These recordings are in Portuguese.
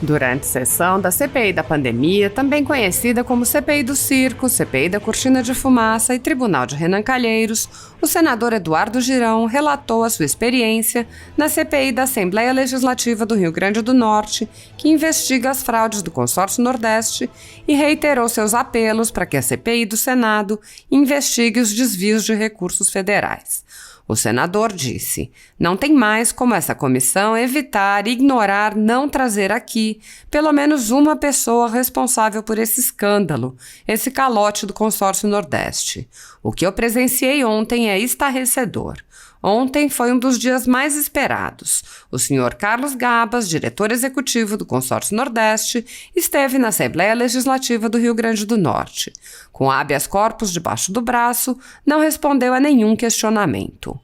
Durante sessão da CPI da pandemia, também conhecida como CPI do Circo, CPI da Cortina de Fumaça e Tribunal de Renan Calheiros, o senador Eduardo Girão relatou a sua experiência na CPI da Assembleia Legislativa do Rio Grande do Norte, que investiga as fraudes do Consórcio Nordeste, e reiterou seus apelos para que a CPI do Senado investigue os desvios de recursos federais. O senador disse: não tem mais como essa comissão evitar, ignorar, não trazer aqui pelo menos uma pessoa responsável por esse escândalo, esse calote do Consórcio Nordeste. O que eu presenciei ontem é estarrecedor. Ontem foi um dos dias mais esperados. O senhor Carlos Gabas, diretor executivo do Consórcio Nordeste, esteve na Assembleia Legislativa do Rio Grande do Norte. Com habeas corpus debaixo do braço, não respondeu a nenhum questionamento.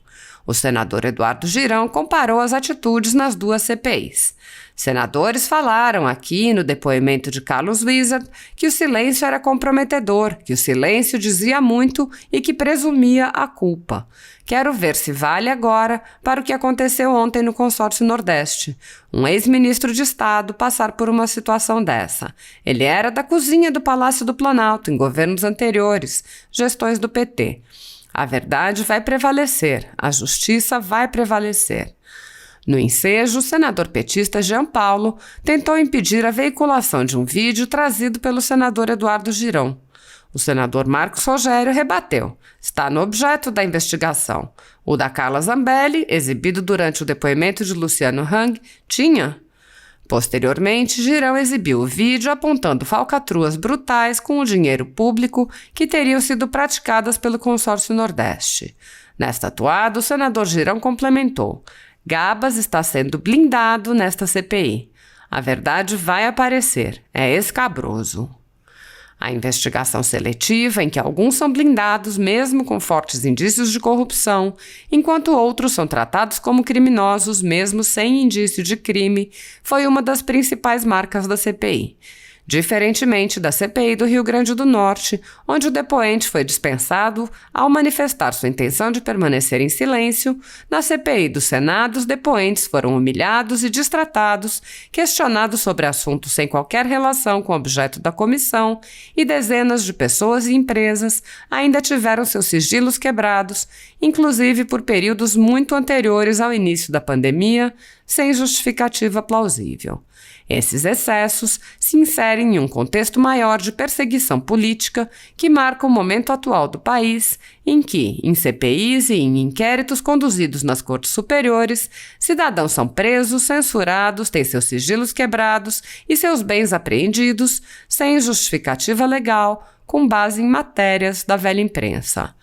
O senador Eduardo Girão comparou as atitudes nas duas CPIs. Senadores falaram aqui no depoimento de Carlos Wizard que o silêncio era comprometedor, que o silêncio dizia muito e que presumia a culpa. Quero ver se vale agora para o que aconteceu ontem no Consórcio Nordeste. Um ex-ministro de Estado passar por uma situação dessa. Ele era da cozinha do Palácio do Planalto em governos anteriores, gestões do PT. A verdade vai prevalecer, a justiça vai prevalecer. No ensejo, o senador petista Jean Paulo tentou impedir a veiculação de um vídeo trazido pelo senador Eduardo Girão. O senador Marcos Rogério rebateu. Está no objeto da investigação. O da Carla Zambelli, exibido durante o depoimento de Luciano Hang, tinha. Posteriormente, Girão exibiu o vídeo apontando falcatruas brutais com o dinheiro público que teriam sido praticadas pelo Consórcio Nordeste. Nesta atuada, o senador Girão complementou: Gabas está sendo blindado nesta CPI. A verdade vai aparecer. É escabroso. A investigação seletiva, em que alguns são blindados mesmo com fortes indícios de corrupção, enquanto outros são tratados como criminosos mesmo sem indício de crime, foi uma das principais marcas da CPI. Diferentemente da CPI do Rio Grande do Norte, onde o depoente foi dispensado ao manifestar sua intenção de permanecer em silêncio, na CPI do Senado os depoentes foram humilhados e distratados, questionados sobre assuntos sem qualquer relação com o objeto da comissão, e dezenas de pessoas e empresas ainda tiveram seus sigilos quebrados, inclusive por períodos muito anteriores ao início da pandemia, sem justificativa plausível. Esses excessos se inserem em um contexto maior de perseguição política que marca o momento atual do país, em que, em CPIs e em inquéritos conduzidos nas cortes superiores, cidadãos são presos, censurados, têm seus sigilos quebrados e seus bens apreendidos, sem justificativa legal, com base em matérias da velha imprensa.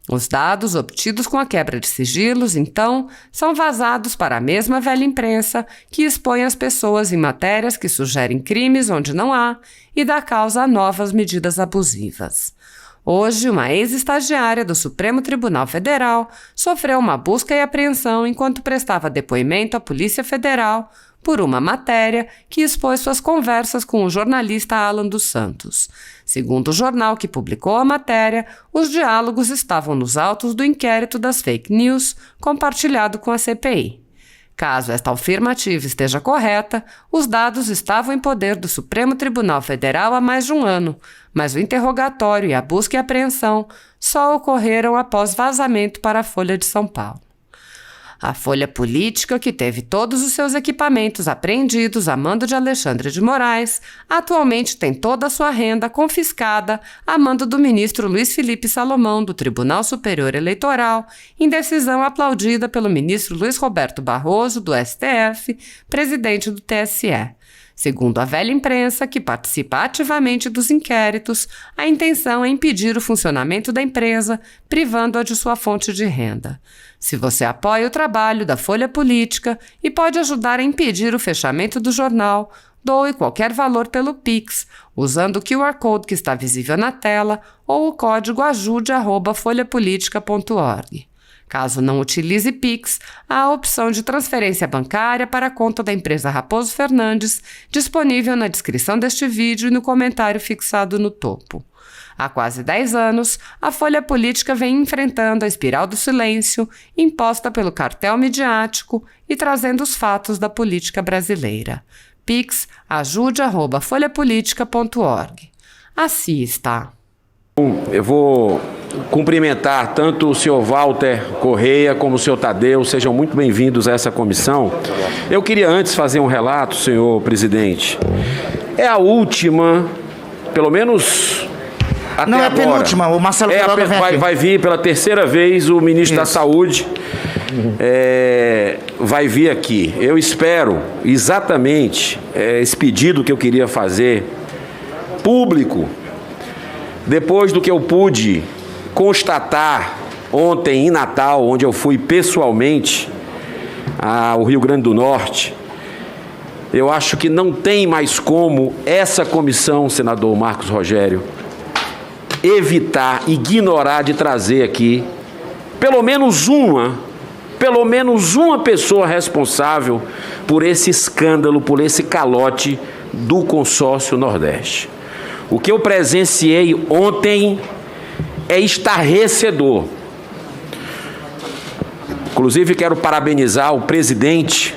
Os dados obtidos com a quebra de sigilos, então, são vazados para a mesma velha imprensa que expõe as pessoas em matérias que sugerem crimes onde não há e dá causa a novas medidas abusivas. Hoje, uma ex-estagiária do Supremo Tribunal Federal sofreu uma busca e apreensão enquanto prestava depoimento à Polícia Federal por uma matéria que expôs suas conversas com o jornalista Alan dos Santos. Segundo o jornal que publicou a matéria, os diálogos estavam nos autos do inquérito das fake news compartilhado com a CPI. Caso esta afirmativa esteja correta, os dados estavam em poder do Supremo Tribunal Federal há mais de um ano, mas o interrogatório e a busca e apreensão só ocorreram após vazamento para a Folha de São Paulo. A Folha Política, que teve todos os seus equipamentos apreendidos a mando de Alexandre de Moraes, atualmente tem toda a sua renda confiscada a mando do ministro Luiz Felipe Salomão, do Tribunal Superior Eleitoral, em decisão aplaudida pelo ministro Luiz Roberto Barroso, do STF, presidente do TSE. Segundo a velha imprensa, que participa ativamente dos inquéritos, a intenção é impedir o funcionamento da empresa, privando-a de sua fonte de renda. Se você apoia o trabalho da Folha Política e pode ajudar a impedir o fechamento do jornal, doe qualquer valor pelo Pix, usando o QR Code que está visível na tela ou o código ajude@folhapolitica.org. Caso não utilize Pix, há a opção de transferência bancária para a conta da empresa Raposo Fernandes, disponível na descrição deste vídeo e no comentário fixado no topo. Há quase 10 anos, a Folha Política vem enfrentando a espiral do silêncio imposta pelo cartel midiático e trazendo os fatos da política brasileira. Pix ajude@folhapolitica.org. Assista. Eu vou cumprimentar tanto o senhor Walter Correia como o senhor Tadeu, sejam muito bem-vindos a essa comissão. Eu queria antes fazer um relato, senhor presidente. É a última, pelo menos até não é agora. A penúltima, o Marcelo Queiroga vai vir pela terceira vez o ministro da Saúde, vai vir aqui. Eu espero exatamente esse pedido que eu queria fazer público, depois do que eu pude constatar ontem em Natal, onde eu fui pessoalmente ao Rio Grande do Norte. Eu acho que não tem mais como essa comissão, senador Marcos Rogério, evitar, ignorar de trazer aqui pelo menos uma pessoa responsável por esse escândalo, por esse calote do Consórcio Nordeste. O que eu presenciei ontem é estarrecedor. Inclusive, quero parabenizar o presidente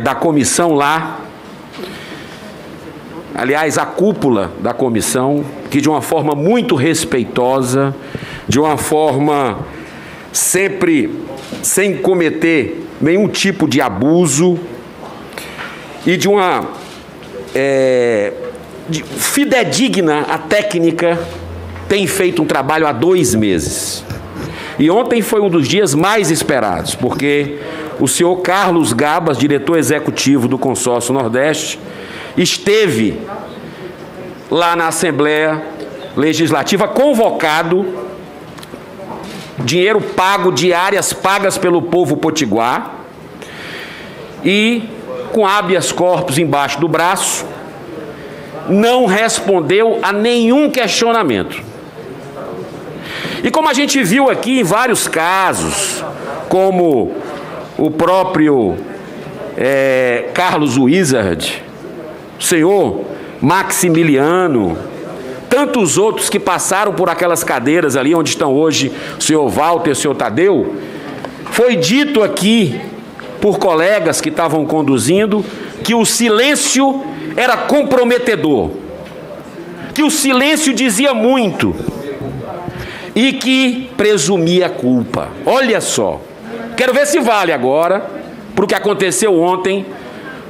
da comissão lá, aliás, a cúpula da comissão, que de uma forma muito respeitosa, de uma forma sempre sem cometer nenhum tipo de abuso e de uma fidedigna à técnica, tem feito um trabalho há 2 meses. E ontem foi um dos dias mais esperados, porque o senhor Carlos Gabas, diretor executivo do Consórcio Nordeste, esteve lá na Assembleia Legislativa convocado, dinheiro pago, diárias pagas pelo povo potiguar, e com habeas corpus embaixo do braço, não respondeu a nenhum questionamento. E como a gente viu aqui em vários casos, como o próprio Carlos Wizard, o senhor Maximiliano, tantos outros que passaram por aquelas cadeiras ali onde estão hoje o senhor Walter e o senhor Tadeu, foi dito aqui por colegas que estavam conduzindo que o silêncio era comprometedor, que o silêncio dizia muito e que presumia culpa. Olha só, quero ver se vale agora para o que aconteceu ontem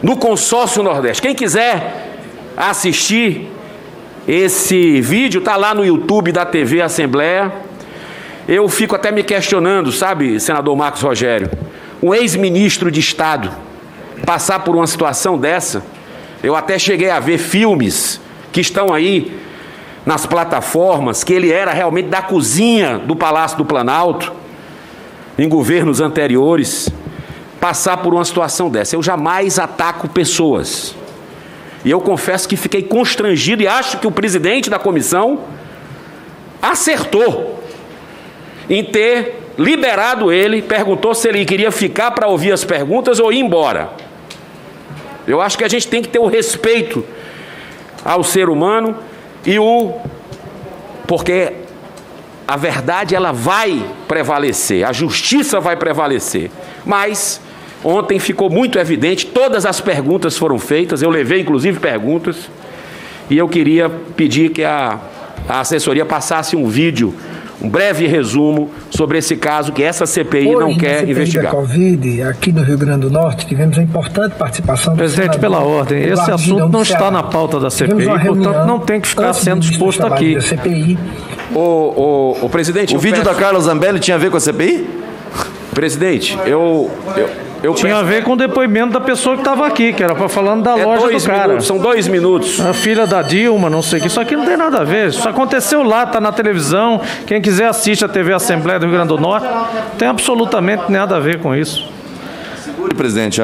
no Consórcio Nordeste. Quem quiser assistir esse vídeo, está lá no YouTube da TV Assembleia. Eu fico até me questionando, sabe, senador Marcos Rogério, um ex-ministro de Estado passar por uma situação dessa. Eu até cheguei a ver filmes que estão aí nas plataformas, que ele era realmente da cozinha do Palácio do Planalto, em governos anteriores, passar por uma situação dessa. Eu jamais ataco pessoas. E eu confesso que fiquei constrangido e acho que o presidente da comissão acertou em ter liberado ele, perguntou se ele queria ficar para ouvir as perguntas ou ir embora. Eu acho que a gente tem que ter o respeito ao ser humano porque a verdade ela vai prevalecer, a justiça vai prevalecer. Mas ontem ficou muito evidente, todas as perguntas foram feitas, eu levei inclusive perguntas, e eu queria pedir que a assessoria passasse um vídeo, um breve resumo sobre esse caso que essa CPI não quer investigar. Da Covid, aqui no Rio Grande do Norte, tivemos uma importante participação. Presidente, pela ordem, esse assunto não está na pauta da CPI, portanto não tem que ficar sendo exposto aqui. O presidente... O vídeo da Carla Zambelli tinha a ver com a CPI? Presidente, tinha a ver com o depoimento da pessoa que estava aqui, que era para falando da loja do cara. São 2 minutos. A filha da Dilma, não sei o que. Isso aqui não tem nada a ver. Isso aconteceu lá, está na televisão. Quem quiser assiste a TV Assembleia do Rio Grande do Norte. Não tem absolutamente nada a ver com isso. Segure, presidente,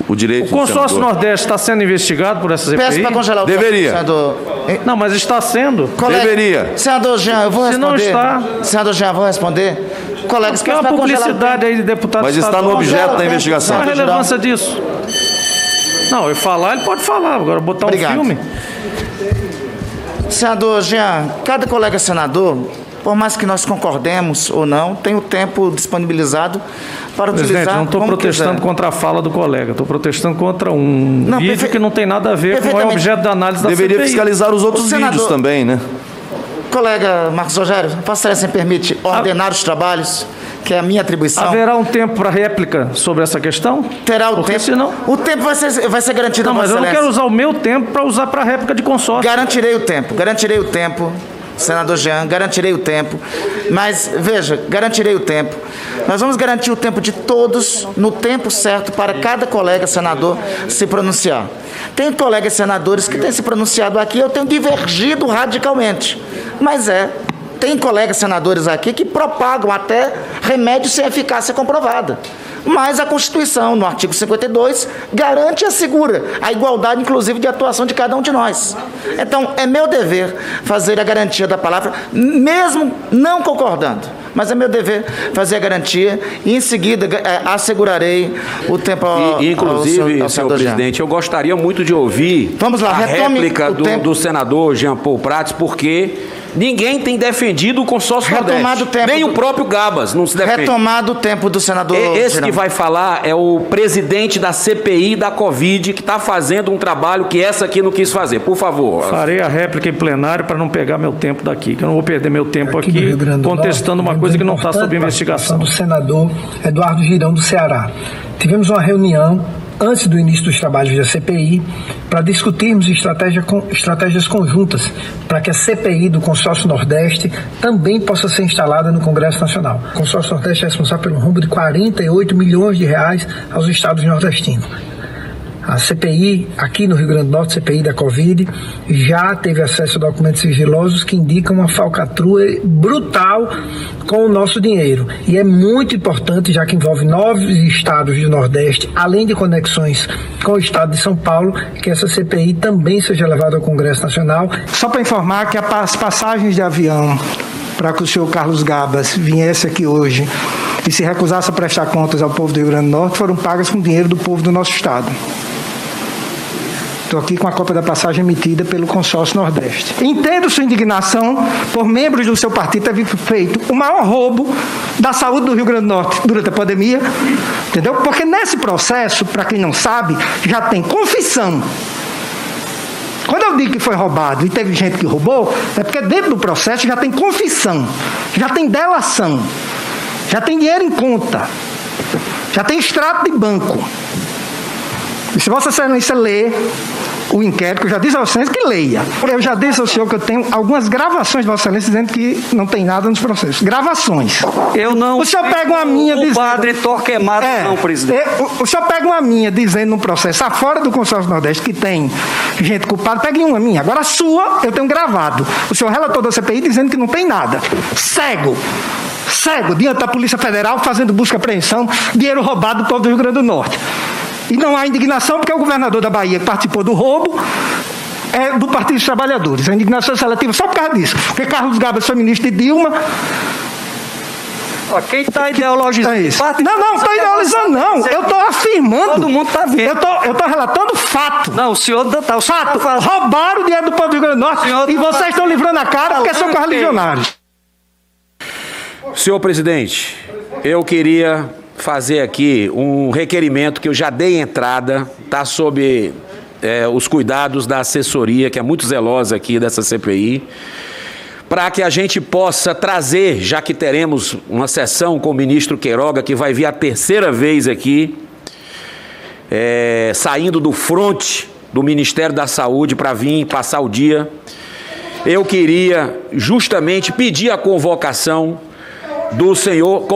o direito. O Consórcio Nordeste está sendo investigado por essa CPI? Peço para congelar o Deveria. Senador. Não, mas está sendo. Deveria. Senador Jean, eu vou responder. Se não está... Senador Jean, vou responder. Colegas, porque é uma publicidade aí de deputado mas está no objeto da investigação. Qual a relevância disso? Não, eu falar, ele pode falar. Agora, botar um filme. Senador Jean, cada colega senador por mais que nós concordemos ou não, tem o tempo disponibilizado para Presidente, utilizar não estou como protestando quiser. contra a fala do colega, estou protestando contra um vídeo que não tem nada a ver com o perfeitamente. objeto da análise da Deveria CPI. fiscalizar os outros O senador- vídeos também, né? Colega Marcos Rogério, Vossa Excelência me permite ordenar os trabalhos, que é a minha atribuição. Haverá um tempo para réplica sobre essa questão? Terá o Porque tempo. senão... O tempo vai ser garantido Não, a mas Vossa eu não Excelência. quero usar o meu tempo para usar para réplica de consórcio. Garantirei o tempo, senador Jean, garantirei o tempo. Mas, veja, garantirei o tempo. Nós vamos garantir o tempo de todos no tempo certo para cada colega senador se pronunciar. Tem colegas senadores que têm se pronunciado aqui, eu tenho divergido radicalmente. Mas tem colegas senadores aqui que propagam até remédios sem eficácia comprovada. Mas a Constituição, no artigo 52, garante e assegura a igualdade, inclusive, de atuação de cada um de nós. Então, é meu dever fazer a garantia da palavra, mesmo não concordando. Mas é meu dever fazer a garantia e, em seguida, assegurarei o tempo ao Inclusive, ao senhor Jean. presidente, eu gostaria muito de ouvir Vamos lá, a retome réplica o tempo. do senador Jean Paul Prats, porque ninguém tem defendido o consórcio Retomado Nordeste. o tempo Nem do- o próprio Gabas não se defende. Retomado o tempo do senador. Esse Girão. que vai falar é o presidente da CPI da Covid, que está fazendo um trabalho que essa aqui não quis fazer. Por favor. Farei a réplica em plenário para não pegar meu tempo daqui, que eu não vou perder meu tempo Aqui no aqui Rio Grande do contestando Norte, uma coisa que não está importante sob investigação. participação do senador Eduardo Girão, do Ceará. Tivemos uma reunião antes do início dos trabalhos da CPI para discutirmos estratégias conjuntas para que a CPI do Consórcio Nordeste também possa ser instalada no Congresso Nacional. O Consórcio Nordeste é responsável pelo rombo de 48 milhões de reais aos estados nordestinos. A CPI, aqui no Rio Grande do Norte, CPI da Covid, já teve acesso a documentos sigilosos que indicam uma falcatrua brutal com o nosso dinheiro. E é muito importante, já que envolve 9 estados do Nordeste, além de conexões com o estado de São Paulo, que essa CPI também seja levada ao Congresso Nacional. Só para informar que as passagens de avião para que o senhor Carlos Gabas viesse aqui hoje e se recusasse a prestar contas ao povo do Rio Grande do Norte foram pagas com dinheiro do povo do nosso estado. Estou aqui com a cópia da passagem emitida pelo Consórcio Nordeste. Entendo sua indignação por membros do seu partido terem feito o maior roubo da saúde do Rio Grande do Norte durante a pandemia, entendeu? Porque nesse processo, para quem não sabe, já tem confissão. Quando eu digo que foi roubado e teve gente que roubou, é porque dentro do processo já tem confissão, já tem delação, já tem dinheiro em conta, já tem extrato de banco. E se Vossa Excelência ler o inquérito, que eu já disse ao senhor que leia. Eu já disse ao senhor que eu tenho algumas gravações de Vossa Excelência dizendo que não tem nada nos processos. Gravações. Eu não. O senhor pega uma minha o dizendo. padre Torquemada, não, presidente. O senhor pega uma minha dizendo no processo, fora do Consórcio Nordeste, que tem gente culpada, pegue uma minha. Agora a sua, eu tenho gravado. O senhor relator da CPI dizendo que não tem nada. Cego, diante da Polícia Federal, fazendo busca e apreensão, dinheiro roubado do povo do Rio Grande do Norte. E não há indignação porque o governador da Bahia que participou do roubo é do Partido dos Trabalhadores. A indignação é seletiva só por causa disso. Porque Carlos Gabas foi ministro de Dilma. Ó, quem está ideologizando? É isso. Não estou idealizando, não. Eu estou afirmando. Todo mundo está vendo. Eu estou relatando fato. Não, o senhor está. Fato. Roubaram o dinheiro do povo do Rio Grande do Norte e vocês estão livrando a cara porque são correligionários. Senhor presidente, eu queria fazer aqui um requerimento que eu já dei entrada, está sob os cuidados da assessoria, que é muito zelosa aqui dessa CPI, para que a gente possa trazer, já que teremos uma sessão com o ministro Queiroga, que vai vir a terceira vez aqui, saindo do fronte do Ministério da Saúde para vir passar o dia, eu queria justamente pedir a convocação do senhor,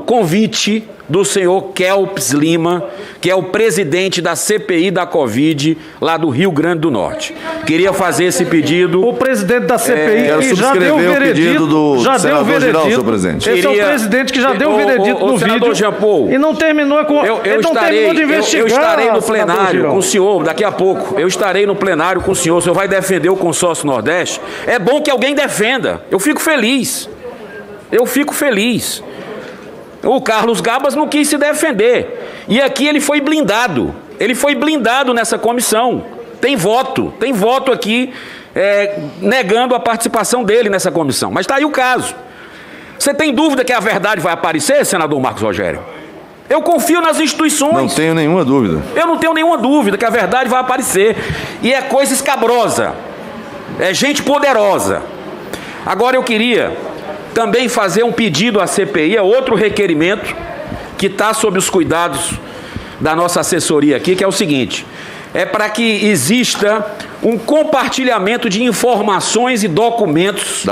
convite do senhor Kelps Lima, que é o presidente da CPI da Covid, lá do Rio Grande do Norte. Queria fazer esse pedido. O presidente da CPI Quero que já deu o subscrever o veredito, pedido do já deu o senador veredito. Girão, senhor presidente. Esse é o presidente que já deu o veredito no senador vídeo Jean Paul, e não terminou com eu não terminou de investigar. eu estarei no senador plenário Girão. com o senhor daqui a pouco. Eu estarei no plenário com o senhor vai defender o Consórcio Nordeste. É bom que alguém defenda. Eu fico feliz. O Carlos Gabas não quis se defender. E aqui ele foi blindado. Ele foi blindado nessa comissão. Tem voto aqui negando a participação dele nessa comissão. Mas está aí o caso. Você tem dúvida que a verdade vai aparecer, senador Marcos Rogério? Eu confio nas instituições. Não tenho nenhuma dúvida. Eu não tenho nenhuma dúvida que a verdade vai aparecer. E é coisa escabrosa. É gente poderosa. Agora eu queria também fazer um pedido à CPI, é outro requerimento que está sob os cuidados da nossa assessoria aqui, que é o seguinte: é para que exista um compartilhamento de informações e documentos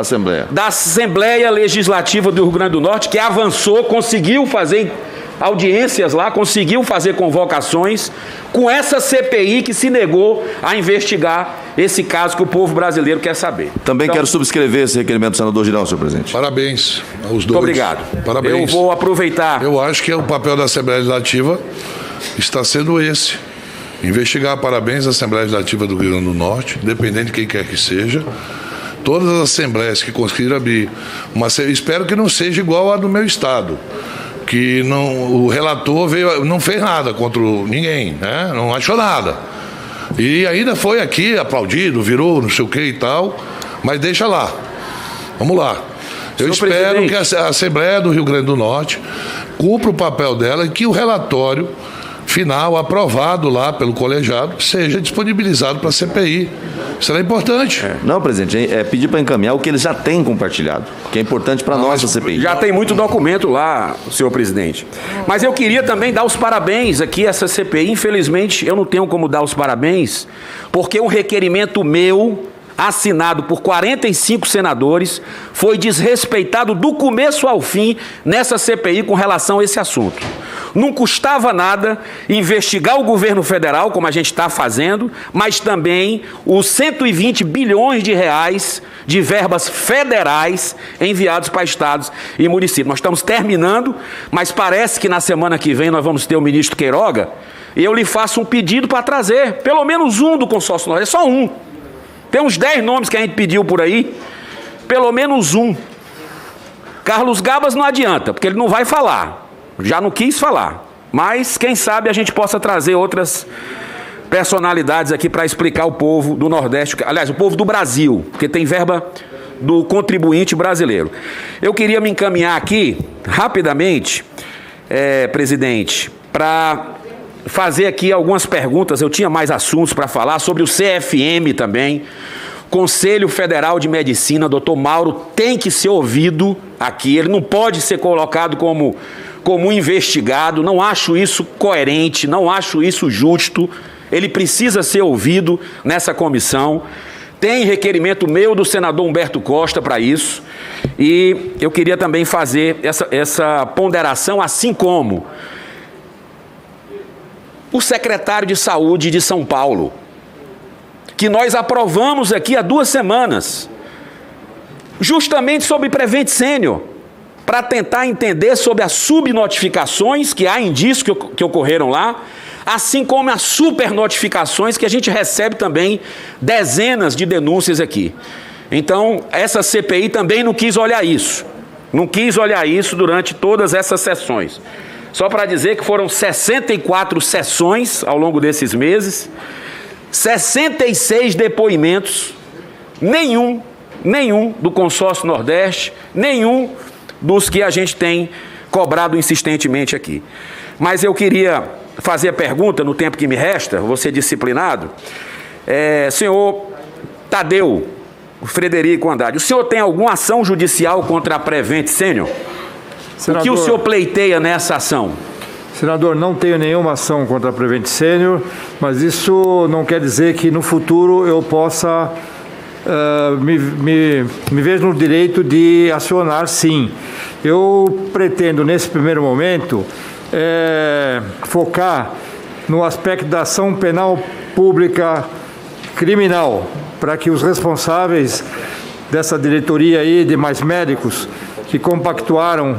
da Assembleia Legislativa do Rio Grande do Norte, que avançou, conseguiu fazer audiências lá, conseguiu fazer convocações com essa CPI que se negou a investigar esse caso que o povo brasileiro quer saber. Também quero subscrever esse requerimento do senador Girão, senhor presidente. Parabéns aos dois. Muito obrigado. Parabéns. Eu vou aproveitar. Eu acho que o papel da Assembleia Legislativa está sendo esse. Investigar. Parabéns à Assembleia Legislativa do Rio Grande do Norte, independente de quem quer que seja. Todas as assembleias que conseguiram abrir espero que não seja igual a do meu estado, que o relator não fez nada contra ninguém, né? Não achou nada. E ainda foi aqui aplaudido, virou não sei o que e tal, mas deixa lá. Vamos lá. Eu espero que a Assembleia do Rio Grande do Norte cumpra o papel dela e que o relatório final, aprovado lá pelo colegiado, seja disponibilizado para a CPI. Isso é importante. Não, presidente, é pedir para encaminhar o que eles já têm compartilhado, que é importante para nós, a CPI. Já tem muito documento lá, senhor presidente. Mas eu queria também dar os parabéns aqui a essa CPI. Infelizmente, eu não tenho como dar os parabéns, porque um requerimento meu, assinado por 45 senadores, foi desrespeitado do começo ao fim nessa CPI com relação a esse assunto. Não custava nada investigar o governo federal, como a gente está fazendo, mas também os 120 bilhões de reais de verbas federais enviados para estados e municípios. Nós estamos terminando, mas parece que na semana que vem nós vamos ter o ministro Queiroga, e eu lhe faço um pedido para trazer pelo menos um do consórcio Nordeste, só um. Tem uns 10 nomes que a gente pediu por aí, pelo menos um. Carlos Gabas não adianta, porque ele não vai falar. Já não quis falar. Mas, quem sabe, a gente possa trazer outras personalidades aqui para explicar o povo do Nordeste, aliás, o povo do Brasil, porque tem verba do contribuinte brasileiro. Eu queria me encaminhar aqui, rapidamente, presidente, para fazer aqui algumas perguntas. Eu tinha mais assuntos para falar sobre o CFM também. Conselho Federal de Medicina, doutor Mauro, tem que ser ouvido aqui. Ele não pode ser colocado como investigado. Não acho isso coerente, não acho isso justo. Ele precisa ser ouvido nessa comissão. Tem requerimento meu do senador Humberto Costa para isso. E eu queria também fazer essa ponderação, assim como o secretário de Saúde de São Paulo, que nós aprovamos aqui há 2 semanas, justamente sobre Prevent Senior, para tentar entender sobre as subnotificações, que há indícios que ocorreram lá, assim como as supernotificações, que a gente recebe também dezenas de denúncias aqui. Então, essa CPI também não quis olhar isso. Não quis olhar isso durante todas essas sessões. Só para dizer que foram 64 sessões ao longo desses meses, 66 depoimentos, nenhum do consórcio Nordeste, nenhum dos que a gente tem cobrado insistentemente aqui. Mas eu queria fazer a pergunta, no tempo que me resta, vou ser disciplinado. Senhor Tadeu Frederico Andrade, o senhor tem alguma ação judicial contra a Prevent Senior? Senador, o que o senhor pleiteia nessa ação? Senador, não tenho nenhuma ação contra a Prevent Senior, mas isso não quer dizer que no futuro eu possa me vejo no direito de acionar, sim. Eu pretendo, nesse primeiro momento, focar no aspecto da ação penal pública criminal, para que os responsáveis dessa diretoria aí, demais médicos que compactuaram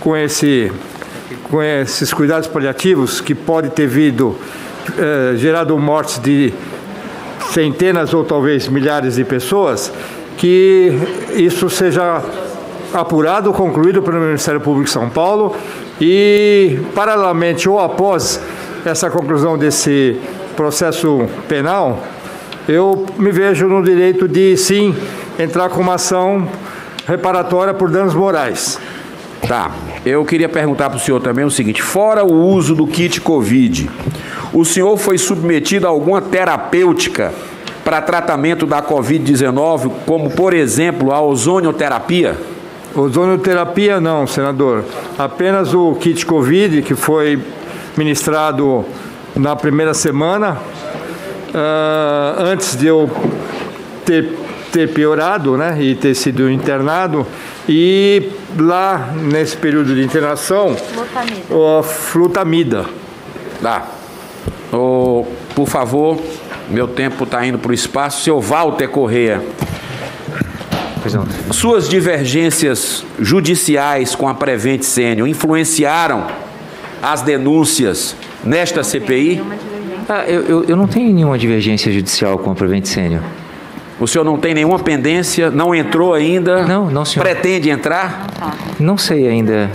com esses cuidados paliativos, que pode ter gerado mortes de centenas ou talvez milhares de pessoas, que isso seja apurado, concluído pelo Ministério Público de São Paulo e, paralelamente ou após essa conclusão desse processo penal, eu me vejo no direito de, sim, entrar com uma ação reparatória por danos morais. Tá. Eu queria perguntar para o senhor também o seguinte: fora o uso do kit Covid, o senhor foi submetido a alguma terapêutica para tratamento da Covid-19, como, por exemplo, a ozonioterapia? Ozonioterapia não, senador. Apenas o kit Covid, que foi ministrado na primeira semana, antes de eu ter piorado, né, e ter sido internado, e lá, nesse período de internação, flutamida. Tá. Por favor, meu tempo está indo para o espaço. Senhor Walter Correia, suas divergências judiciais com a Prevent Senior influenciaram as denúncias nesta CPI? Eu não tenho nenhuma divergência judicial com a Prevent Senior. O senhor não tem nenhuma pendência? Não entrou ainda? Não, senhor. Pretende entrar? Não sei ainda.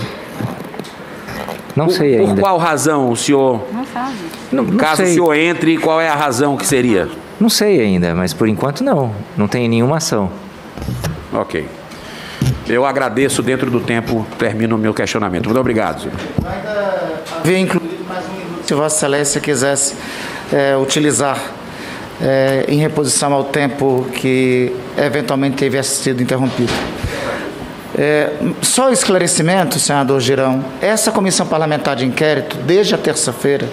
Por qual razão o senhor... Não sabe. Caso o senhor entre, qual é a razão que seria? Não sei ainda, mas por enquanto não. Não tem nenhuma ação. Ok. Eu agradeço, dentro do tempo, termino o meu questionamento. Muito obrigado, senhor. Havia incluído mais um minuto, se Vossa Excelência quisesse utilizar em reposição ao tempo que eventualmente teve sido interrompido. Só esclarecimento, senador Girão, essa comissão parlamentar de inquérito, desde a terça-feira,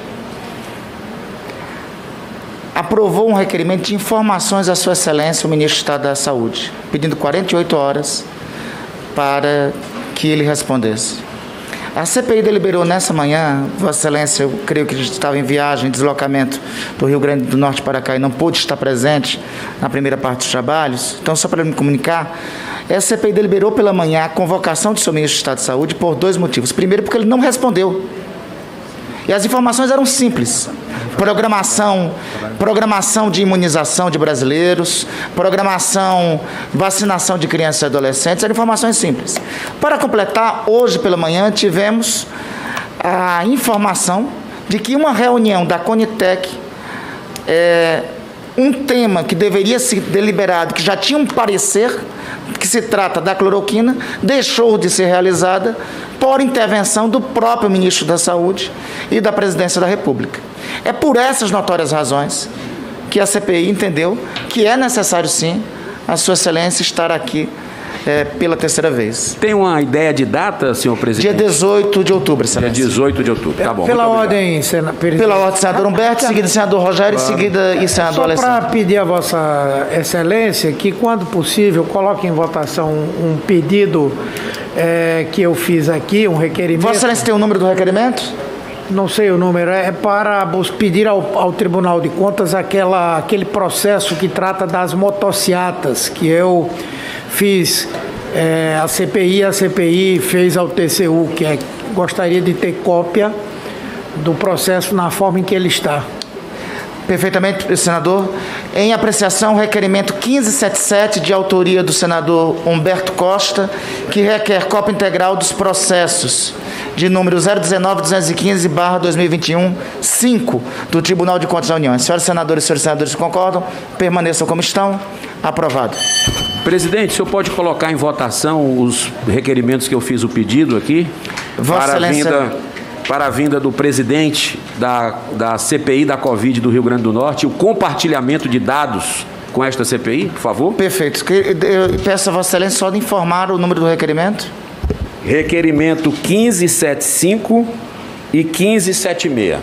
aprovou um requerimento de informações à Sua Excelência, o Ministro do Estado da Saúde, pedindo 48 horas para que ele respondesse. A CPI deliberou nessa manhã, Vossa Excelência, eu creio que estava em viagem, deslocamento do Rio Grande do Norte para cá e não pôde estar presente na primeira parte dos trabalhos, então só para me comunicar, a CPI deliberou pela manhã a convocação do seu Ministro do Estado de Saúde por dois motivos. Primeiro, porque ele não respondeu. E as informações eram simples. Programação de imunização de brasileiros, vacinação de crianças e adolescentes, eram informações simples. Para completar, hoje pela manhã tivemos a informação de que uma reunião da Conitec, um tema que deveria ser deliberado, que já tinha um parecer, que se trata da cloroquina, deixou de ser realizada por intervenção do próprio Ministro da Saúde e da Presidência da República. É por essas notórias razões que a CPI entendeu que é necessário, sim, a Sua Excelência estar aqui pela terceira vez. Tem uma ideia de data, senhor presidente? Dia 18 de outubro, Excelência. Dia 18 de outubro, tá bom. Pela ordem, presidente. Pela ordem, senador Humberto, seguida senador Rogério, claro. Seguida e senador Alessandro. Só para pedir a Vossa Excelência que, quando possível, coloque em votação um pedido que eu fiz aqui, um requerimento. Vossa Excelência tem o número do requerimento? Não sei o número, é para pedir ao Tribunal de Contas aquele processo que trata das motociatas, que eu fiz a CPI fez ao TCU, gostaria de ter cópia do processo na forma em que ele está. Perfeitamente, senador. Em apreciação, o requerimento 1577, de autoria do senador Humberto Costa, que requer cópia integral dos processos de número 019-215/2021, 5, do Tribunal de Contas da União. Senhoras e senhores senadores concordam? Permaneçam como estão. Aprovado. Presidente, o senhor pode colocar em votação os requerimentos que eu fiz o pedido aqui? Vossa Excelência... para a vinda do presidente da CPI da Covid do Rio Grande do Norte, o compartilhamento de dados com esta CPI, por favor. Perfeito. Eu peço a Vossa Excelência só de informar o número do requerimento. Requerimento 1575 e 1576.